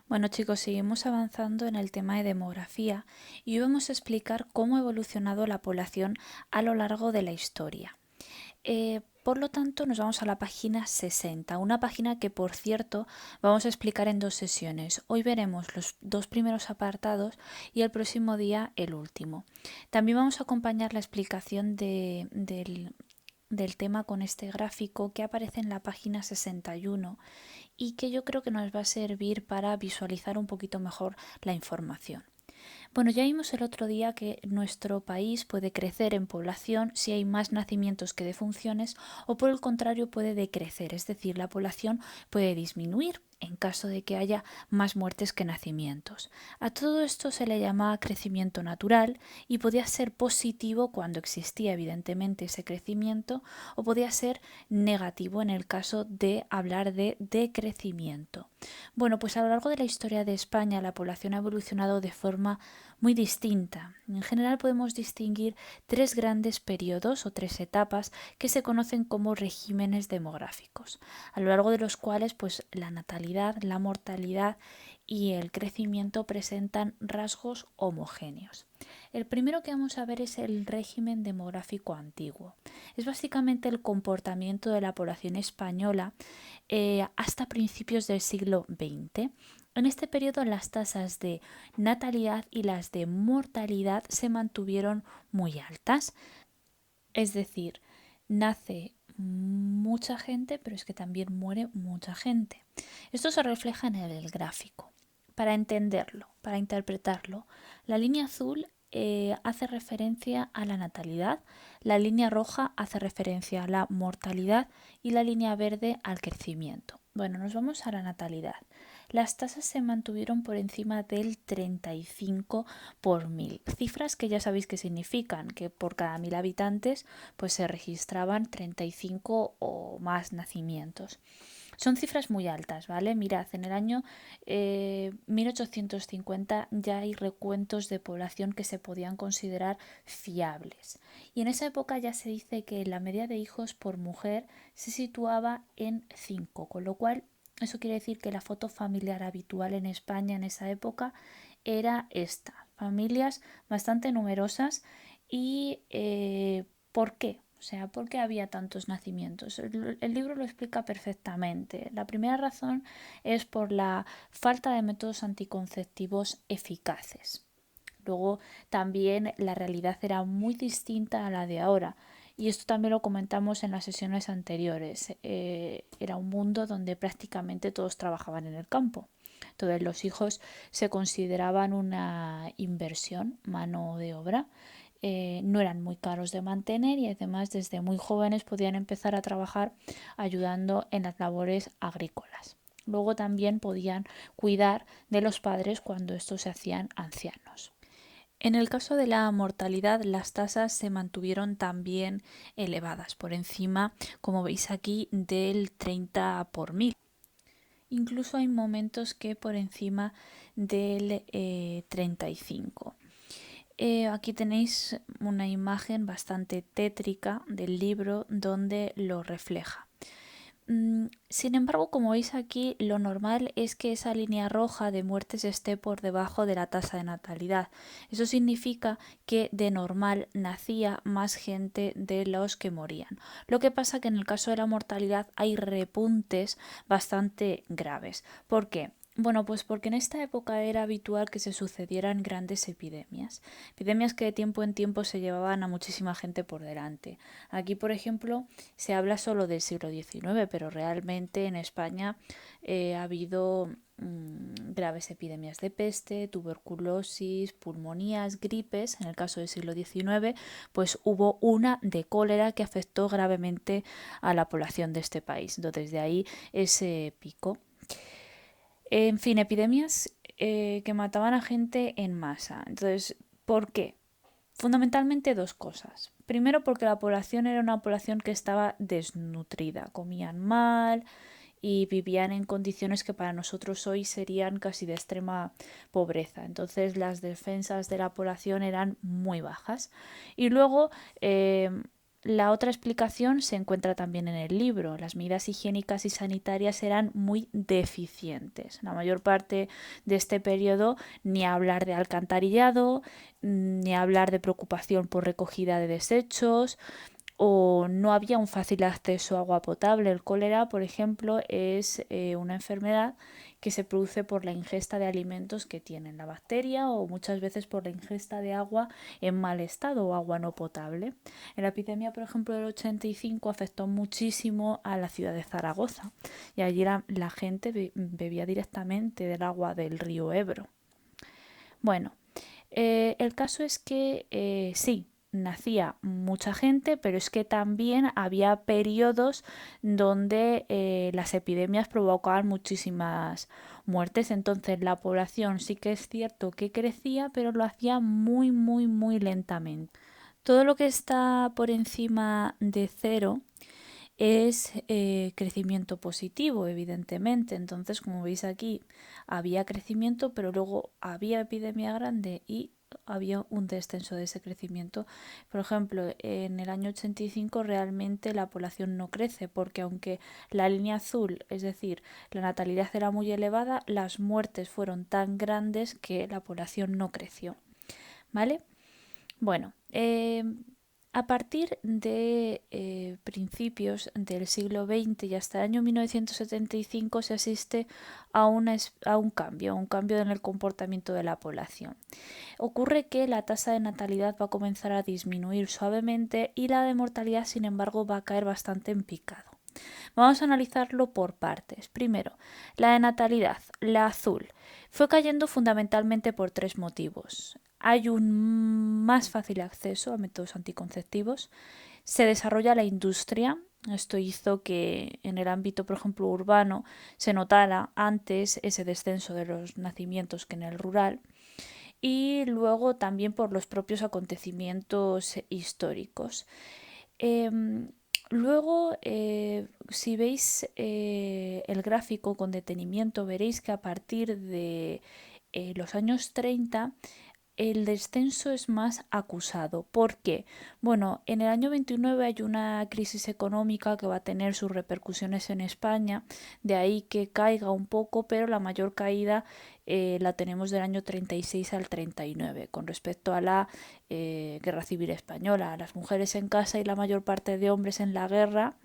Bueno chicos, seguimos avanzando en el tema de demografía y hoy vamos a explicar cómo ha evolucionado la población a lo largo de la historia. Por lo tanto, nos vamos a la página 60, una página que, por cierto, vamos a explicar en dos sesiones. Hoy veremos los dos primeros apartados y el próximo día el último. También vamos a acompañar la explicación del tema con este gráfico que aparece en la página 61 y que yo creo que nos va a servir para visualizar un poquito mejor la información. Bueno, ya vimos el otro día que nuestro país puede crecer en población si hay más nacimientos que defunciones o por el contrario puede decrecer, es decir, la población puede disminuir en caso de que haya más muertes que nacimientos. A todo esto se le llama crecimiento natural y podía ser positivo cuando existía evidentemente ese crecimiento o podía ser negativo en el caso de hablar de decrecimiento. Bueno, pues a lo largo de la historia de España la población ha evolucionado de forma muy distinta. En general podemos distinguir tres grandes periodos o tres etapas que se conocen como regímenes demográficos, a lo largo de los cuales pues la natalidad, la mortalidad y el crecimiento presentan rasgos homogéneos. El primero que vamos a ver es el régimen demográfico antiguo. Es básicamente el comportamiento de la población española hasta principios del siglo XX. En este periodo las tasas de natalidad y las de mortalidad se mantuvieron muy altas. Es decir, nace mucha gente, pero es que también muere mucha gente. Esto se refleja en el gráfico. Para entenderlo, para interpretarlo, la línea azul hace referencia a la natalidad, la línea roja hace referencia a la mortalidad y la línea verde al crecimiento. Bueno, nos vamos a la natalidad. Las tasas se mantuvieron por encima del 35 por mil. Cifras que ya sabéis que significan que por cada 1000 habitantes pues se registraban 35 o más nacimientos. Son cifras muy altas, ¿vale? Mirad, en el año 1850 ya hay recuentos de población que se podían considerar fiables. Y en esa época ya se dice que la media de hijos por mujer se situaba en 5, con lo cual eso quiere decir que la foto familiar habitual en España en esa época era esta. Familias bastante numerosas y ¿por qué? O sea, ¿por qué había tantos nacimientos? El libro lo explica perfectamente. La primera razón es por la falta de métodos anticonceptivos eficaces. Luego también la realidad era muy distinta a la de ahora. Y esto también lo comentamos en las sesiones anteriores. Era un mundo donde prácticamente todos trabajaban en el campo. Entonces los hijos se consideraban una inversión, mano de obra. No eran muy caros de mantener y además desde muy jóvenes podían empezar a trabajar ayudando en las labores agrícolas. Luego también podían cuidar de los padres cuando estos se hacían ancianos. En el caso de la mortalidad, las tasas se mantuvieron también elevadas, por encima, como veis aquí, del 30 por mil. Incluso hay momentos que por encima del 35. Aquí tenéis una imagen bastante tétrica del libro donde lo refleja. Sin embargo, como veis aquí, lo normal es que esa línea roja de muertes esté por debajo de la tasa de natalidad. Eso significa que de normal nacía más gente de los que morían. Lo que pasa que en el caso de la mortalidad hay repuntes bastante graves. ¿Por qué? Bueno, pues porque en esta época era habitual que se sucedieran grandes epidemias. Epidemias que de tiempo en tiempo se llevaban a muchísima gente por delante. Aquí, por ejemplo, se habla solo del siglo XIX, pero realmente en España ha habido graves epidemias de peste, tuberculosis, pulmonías, gripes. En el caso del siglo XIX, pues hubo una de cólera que afectó gravemente a la población de este país. Entonces, de ahí ese pico. En fin, epidemias que mataban a gente en masa. Entonces, ¿por qué? Fundamentalmente dos cosas. Primero porque la población era una población que estaba desnutrida, comían mal y vivían en condiciones que para nosotros hoy serían casi de extrema pobreza. Entonces las defensas de la población eran muy bajas. Y luego la otra explicación se encuentra también en el libro. Las medidas higiénicas y sanitarias eran muy deficientes. La mayor parte de este periodo ni hablar de alcantarillado, ni hablar de preocupación por recogida de desechos, o no había un fácil acceso a agua potable. El cólera, por ejemplo, es una enfermedad que se produce por la ingesta de alimentos que tienen la bacteria o muchas veces por la ingesta de agua en mal estado o agua no potable. En la epidemia, por ejemplo, del 85 afectó muchísimo a la ciudad de Zaragoza y allí la gente bebía directamente del agua del río Ebro. Bueno, el caso es que sí, nacía mucha gente, pero es que también había periodos donde las epidemias provocaban muchísimas muertes. Entonces la población sí que es cierto que crecía, pero lo hacía muy, muy, muy lentamente. Todo lo que está por encima de cero es crecimiento positivo, evidentemente. Entonces, como veis aquí, había crecimiento, pero luego había epidemia grande y había un descenso de ese crecimiento. Por ejemplo, en el año 85 realmente la población no crece porque aunque la línea azul, es decir, la natalidad era muy elevada, las muertes fueron tan grandes que la población no creció. ¿Vale? Bueno, a partir de principios del siglo XX y hasta el año 1975 se asiste a un cambio en el comportamiento de la población. Ocurre que la tasa de natalidad va a comenzar a disminuir suavemente y la de mortalidad, sin embargo, va a caer bastante en picado. Vamos a analizarlo por partes. Primero, la de natalidad, la azul, fue cayendo fundamentalmente por tres motivos. Hay un más fácil acceso a métodos anticonceptivos, se desarrolla la industria. Esto hizo que en el ámbito, por ejemplo, urbano se notara antes ese descenso de los nacimientos que en el rural. Y luego también por los propios acontecimientos históricos. Luego, si veis el gráfico con detenimiento, veréis que a partir de los años 30 el descenso es más acusado. ¿Por qué? Bueno, en el año 29 hay una crisis económica que va a tener sus repercusiones en España, de ahí que caiga un poco, pero la mayor caída la tenemos del año 36 al 39 con respecto a la Guerra Civil Española. Las mujeres en casa y la mayor parte de hombres en la guerra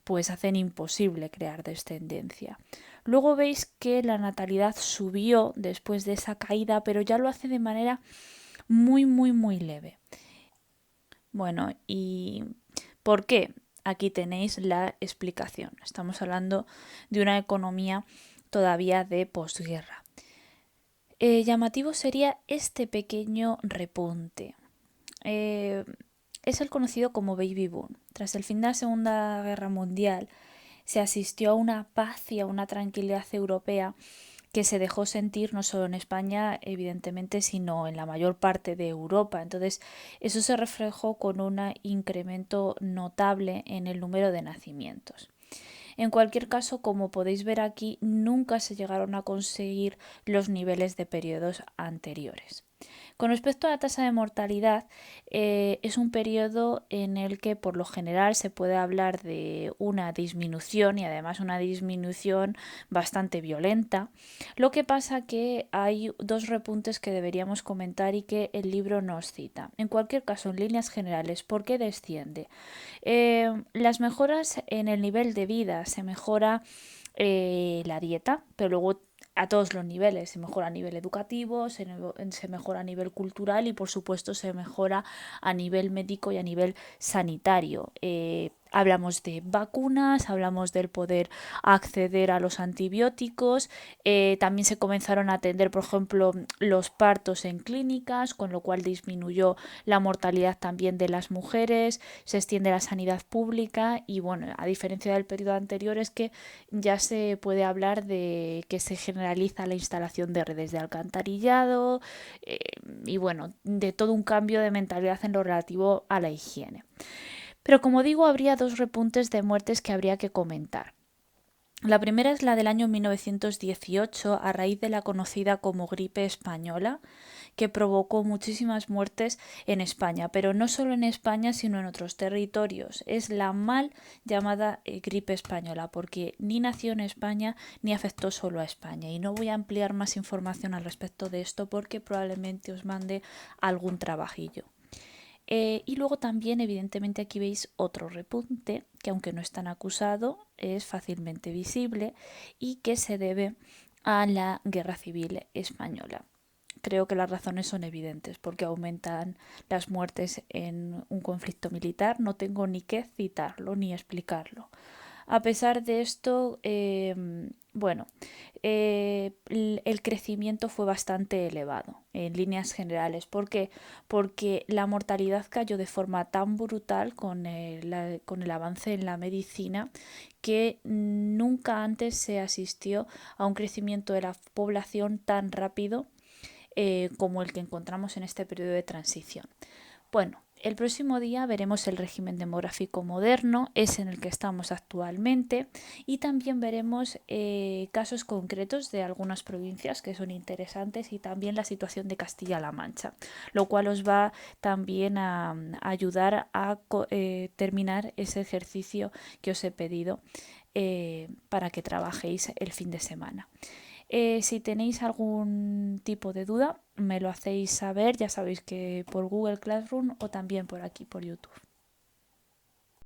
pues hacen imposible crear descendencia. Luego veis que la natalidad subió después de esa caída, pero ya lo hace de manera muy, muy, muy leve. Bueno, ¿y por qué? Aquí tenéis la explicación. Estamos hablando de una economía todavía de posguerra. Llamativo sería este pequeño repunte. Es el conocido como baby boom. Tras el fin de la Segunda Guerra Mundial, se asistió a una paz y a una tranquilidad europea que se dejó sentir no solo en España, evidentemente, sino en la mayor parte de Europa. Entonces, eso se reflejó con un incremento notable en el número de nacimientos. En cualquier caso, como podéis ver aquí, nunca se llegaron a conseguir los niveles de periodos anteriores. Con respecto a la tasa de mortalidad, es un periodo en el que por lo general se puede hablar de una disminución y además una disminución bastante violenta. Lo que pasa que hay dos repuntes que deberíamos comentar y que el libro nos cita. En cualquier caso, en líneas generales, ¿por qué desciende? Las mejoras en el nivel de vida, se mejora la dieta, pero luego a todos los niveles, se mejora a nivel educativo, se mejora a nivel cultural y por supuesto se mejora a nivel médico y a nivel sanitario. Hablamos de vacunas, hablamos del poder acceder a los antibióticos, también se comenzaron a atender, por ejemplo, los partos en clínicas, con lo cual disminuyó la mortalidad también de las mujeres, se extiende la sanidad pública y bueno, a diferencia del periodo anterior es que ya se puede hablar de que se generaliza la instalación de redes de alcantarillado y bueno, de todo un cambio de mentalidad en lo relativo a la higiene. Pero como digo, habría dos repuntes de muertes que habría que comentar. La primera es la del año 1918, a raíz de la conocida como gripe española, que provocó muchísimas muertes en España, pero no solo en España, sino en otros territorios. Es la mal llamada gripe española, porque ni nació en España ni afectó solo a España. Y no voy a ampliar más información al respecto de esto porque probablemente os mande algún trabajillo. Y luego también, evidentemente, aquí veis otro repunte que, aunque no es tan acusado, es fácilmente visible y que se debe a la Guerra Civil Española. Creo que las razones son evidentes, porque aumentan las muertes en un conflicto militar. No tengo ni que citarlo ni explicarlo. A pesar de esto, bueno, el crecimiento fue bastante elevado en líneas generales. ¿Por qué? Porque la mortalidad cayó de forma tan brutal con el avance en la medicina que nunca antes se asistió a un crecimiento de la población tan rápido como el que encontramos en este periodo de transición. Bueno, el próximo día veremos el régimen demográfico moderno, es en el que estamos actualmente, y también veremos casos concretos de algunas provincias que son interesantes y también la situación de Castilla-La Mancha, lo cual os va también a ayudar a terminar ese ejercicio que os he pedido para que trabajéis el fin de semana. Si tenéis algún tipo de duda, me lo hacéis saber, ya sabéis que por Google Classroom o también por aquí, por YouTube.